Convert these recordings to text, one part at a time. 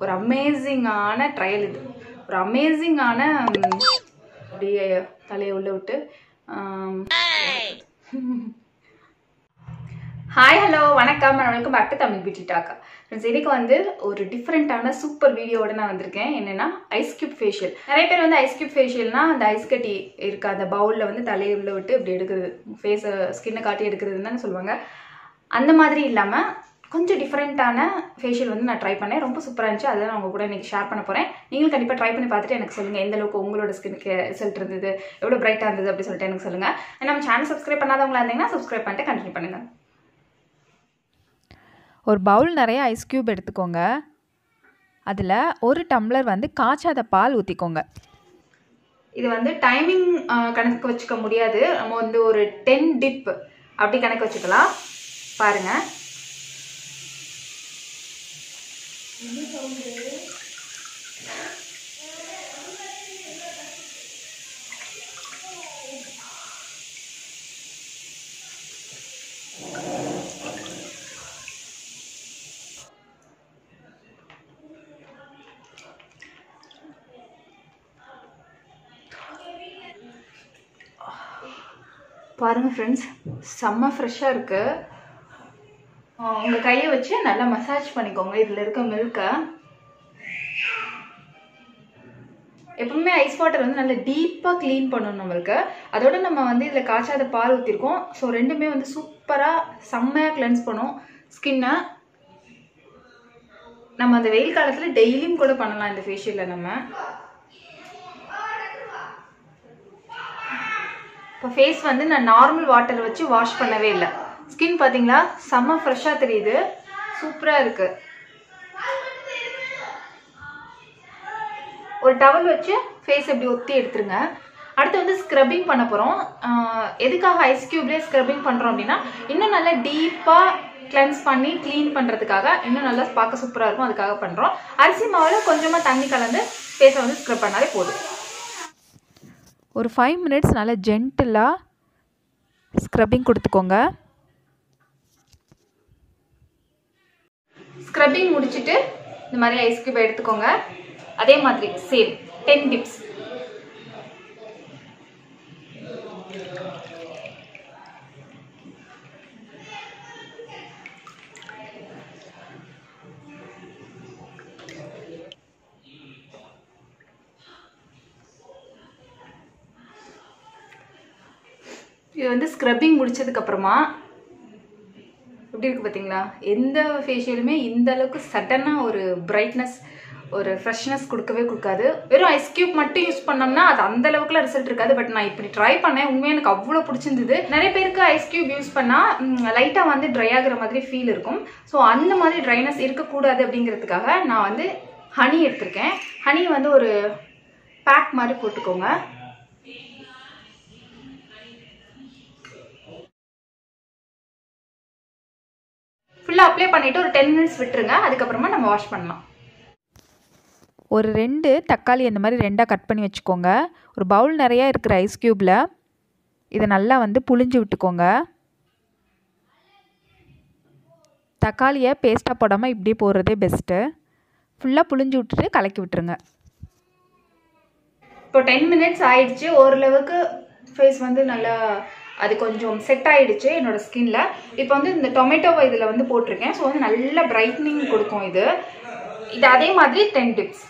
ஒரு அமேசிங்கான ட்ரையல் இது. ஒரு அமேசிங்கான அப்படியே தலையை உள்ள விட்டு ஹாய் ஹலோ வணக்கம் welcome back to Tamil beauty talk. Friends, இன்னைக்கு வந்து ஒரு டிஃப்ரெண்ட்டான சூப்பர் வீடியோவோட நான் வந்திருக்கேன். என்னன்னா ஐஸ் கியூப் ஃபேஷியல். நிறைய பேர் வந்து ஐஸ் கியூப் ஃபேஷியல்னா அந்த ஐஸ் கட்டி இருக்க அந்த பவுலில் வந்து தலையை உள்ள விட்டு இப்படி எடுக்கிறது, ஃபேஸை ஸ்கின்னை காட்டி எடுக்கிறதுன்னு தானே சொல்லுவாங்க. அந்த மாதிரி இல்லாமல் கொஞ்சம் டிஃப்ரெண்ட்டான ஃபேஷியல் வந்து நான் ட்ரை பண்ணேன். ரொம்ப சூப்பராக இருந்துச்சு. அதை நான் உங்கள் கூட இன்றைக்கி ஷேர் பண்ண போகிறேன். நீங்களும் கண்டிப்பாக ட்ரை பண்ணி பார்த்துட்டு எனக்கு சொல்லுங்கள் எந்த அளவுக்கு உங்களோட ஸ்கின்னுக்கு ரிசல்ட் இருந்தது, எவ்வளோ பிரைட்டாக இருந்தது அப்படி சொல்லிட்டு எனக்கு சொல்லுங்கள். நம்ம சேனல் சப்ஸ்கிரைப் பண்ணாதவங்களா இருந்தீங்கன்னா சப்ஸ்கிரைப் பண்ணிட்டு கண்டினியூ பண்ணுங்கள். ஒரு பவுல் நிறைய ஐஸ் க்யூப் எடுத்துக்கோங்க. அதில் ஒரு டம்ளர் வந்து காய்ச்சாத பால் ஊற்றிக்கோங்க. இது வந்து டைமிங் கணக்கு வச்சுக்க முடியாது. நம்ம வந்து ஒரு 10 டிப் அப்படி கணக்கு வச்சுக்கலாம். பாருங்கள், பாருங்கள் ஃப்ரெண்ட்ஸ், செம்ம ஃப்ரெஷ்ஷாக இருக்குது. உங்கள் கையை வச்சு நல்லா மசாஜ் பண்ணிக்கோங்க. இதில் இருக்க மில்கை எப்பவுமே ஐஸ் வாட்டர் வந்து நல்லா டீப்பாக க்ளீன் பண்ணணும் நம்மளுக்கு. அதோட நம்ம வந்து இதில் காய்ச்சாத பால் ஊற்றிருக்கோம். ஸோ ரெண்டுமே வந்து சூப்பராக செம்மையாக கிளென்ஸ் பண்ணும் ஸ்கின்னை. நம்ம அந்த வெயில் காலத்தில் டெய்லியும் கூட பண்ணலாம் இந்த ஃபேஷியலில். நம்ம இப்போ ஃபேஸ் வந்து நான் நார்மல் வாட்டர் வச்சு வாஷ் பண்ணவே இல்லை. ஸ்கின் பார்த்தீங்களா, செம்ம ஃப்ரெஷ்ஷாக தெரியுது, சூப்பராக இருக்குது. ஒரு டவல் வச்சு ஃபேஸ் எப்படி ஒத்தி எடுத்துருங்க. அடுத்து வந்து ஸ்க்ரப்பிங் பண்ண போகிறோம். எதுக்காக ஐஸ் க்யூப்லேயே ஸ்க்ரப்பிங் பண்ணுறோம் அப்படின்னா, இன்னும் நல்லா டீப்பாக கிளென்ஸ் பண்ணி க்ளீன் பண்ணுறதுக்காக, இன்னும் நல்லா பார்க்க சூப்பராக இருக்கும், அதுக்காக பண்ணுறோம். அரிசி மாவில் கொஞ்சமாக தண்ணி கலந்து ஃபேஸை வந்து ஸ்க்ரப் பண்ணாலே போதும். ஒரு 5 மினிட்ஸ் நல்லா ஜென்டிலாக ஸ்க்ரப்பிங் கொடுத்துக்கோங்க. ஸ்க்ரப்பிங் முடிச்சுட்டு இந்த மாதிரி ஐஸ் கியூப் எடுத்துக்கோங்க. அதே மாதிரி சேம் 10 டிப்ஸ். இது வந்து ஸ்க்ரப்பிங் முடிச்சதுக்கப்புறமா எப்படி இருக்குது பார்த்தீங்களா? எந்த ஃபேஷியலுமே இந்த அளவுக்கு சடனாக ஒரு பிரைட்னஸ், ஒரு ஃப்ரெஷ்னஸ் கொடுக்கவே கொடுக்காது. வெறும் ஐஸ் கியூப் மட்டும் யூஸ் பண்ணோம்னா அது அந்த அளவுக்குலாம் ரிசல்ட் இருக்காது. பட் நான் இப்படி ட்ரை பண்ணேன், உண்மையாக எனக்கு அவ்வளோ பிடிச்சிருந்தது. நிறைய பேருக்கு ஐஸ் கியூப் யூஸ் பண்ணால் லைட்டாக வந்து ட்ரை ஆகிற மாதிரி ஃபீல் இருக்கும். ஸோ அந்த மாதிரி ட்ரைனஸ் இருக்கக்கூடாது அப்படிங்கிறதுக்காக நான் வந்து ஹனி எடுத்திருக்கேன். ஹனி வந்து ஒரு பேக் மாதிரி போட்டுக்கோங்க. ஃபுல்லாக அப்ளை பண்ணிவிட்டு ஒரு 10 மினிட்ஸ் விட்டுருங்க. அதுக்கப்புறமா நம்ம வாஷ் பண்ணலாம். ஒரு 2 தக்காளி இந்த மாதிரி 2ஆக கட் பண்ணி வச்சுக்கோங்க. ஒரு பவுல் நிறையா இருக்கிற ஐஸ் க்யூப்பில் இதை நல்லா வந்து புழிஞ்சு விட்டுக்கோங்க. தக்காளியை பேஸ்ட்டாக போடாமல் இப்படியே போடுறதே பெஸ்ட்டு. ஃபுல்லாக புழிஞ்சு விட்டுட்டு கலக்கி விட்டுருங்க. இப்போ 10 மினிட்ஸ் ஆயிடுச்சு. ஓரளவுக்கு ஃபேஸ் வந்து நல்லா அது கொஞ்சம் செட் ஆகிடுச்சு என்னோட ஸ்கின்ல. இப்போ வந்து இந்த டொமேட்டோவை இதில் வந்து போட்டிருக்கேன். ஸோ வந்து நல்ல பிரைட்னிங் கொடுக்கும் இது. அதே மாதிரி 10 டிப்ஸ்.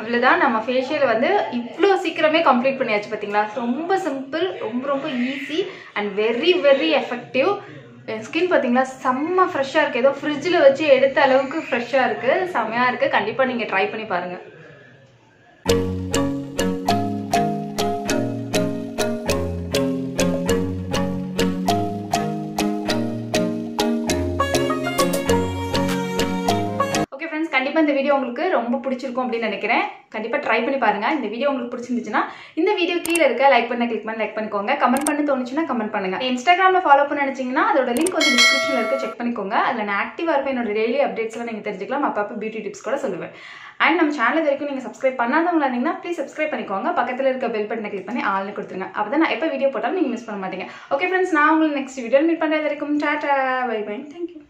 அவ்வளோதான், நம்ம ஃபேஷியல் வந்து இவ்வளோ சீக்கிரமே கம்ப்ளீட் பண்ணியாச்சு. பார்த்தீங்களா? ரொம்ப சிம்பிள், ரொம்ப ரொம்ப easy and very very effective. Skin பார்த்தீங்களா, செம்ம ஃப்ரெஷ்ஷாக இருக்குது. ஏதோ ஃப்ரிட்ஜில் வச்சு எடுத்த அளவுக்கு ஃப்ரெஷ்ஷாக இருக்குது, செம்மையாக இருக்குது. கண்டிப்பாக நீங்கள் ட்ரை பண்ணி பாருங்கள். கண்டிப்பாக இந்த வீடியோ உங்களுக்கு ரொம்ப பிடிச்சிருக்கும் அப்படின்னு நினைக்கிறேன். கண்டிப்பாக ட்ரை பண்ணி பாருங்கள். இந்த வீடியோ உங்களுக்கு பிடிச்சிருந்துச்சுன்னா இந்த வீடியோ கீழே இருக்க லைக் பண்ணிக்கோங்க. கமெண்ட் பண்ணி தோணுச்சுன்னா கமெண்ட் பண்ணுங்கள். இன்ஸ்டாகிராமில் ஃபாலோ பண்ண நினச்சிங்கன்னா அதோட லிங்க் வந்து டிஸ்கிரிப்ஷனில் இருக்க, செக் பண்ணிக்கோங்க. அதில் நான் ஆக்டிவாக இருப்பேன். என்னோட டெய்லி அப்டேட்ஸ்லாம் நீங்கள் தெரிஞ்சுக்கலாம். அப்பப்போ பியூட்டி டிப்ஸ் கூட சொல்லுவேன். அண்ட் நம்ம சேனல் இது வரைக்கும் நீங்கள் சப்ஸ்கிரைப் பண்ணாதவங்களா இருந்தீங்கன்னா ப்ளீஸ் சப்ஸ்கிரைப் பண்ணிக்கோங்க. பக்கத்தில் இருக்க பெல் பட்டனை கிளிக் பண்ணி ஆள்னு கொடுத்துருங்க. அப்போ தான் நான் எப்போ வீடியோ போட்டாலும் நீங்கள் மிஸ் பண்ண மாட்டீங்க. ஓகே ஃப்ரெண்ட்ஸ், நான் உங்களுக்கு நெக்ஸ்ட் வீடியோவில் மீட் பண்ணுறது வரைக்கும் டாடா பை பை. தேங்க்யூ.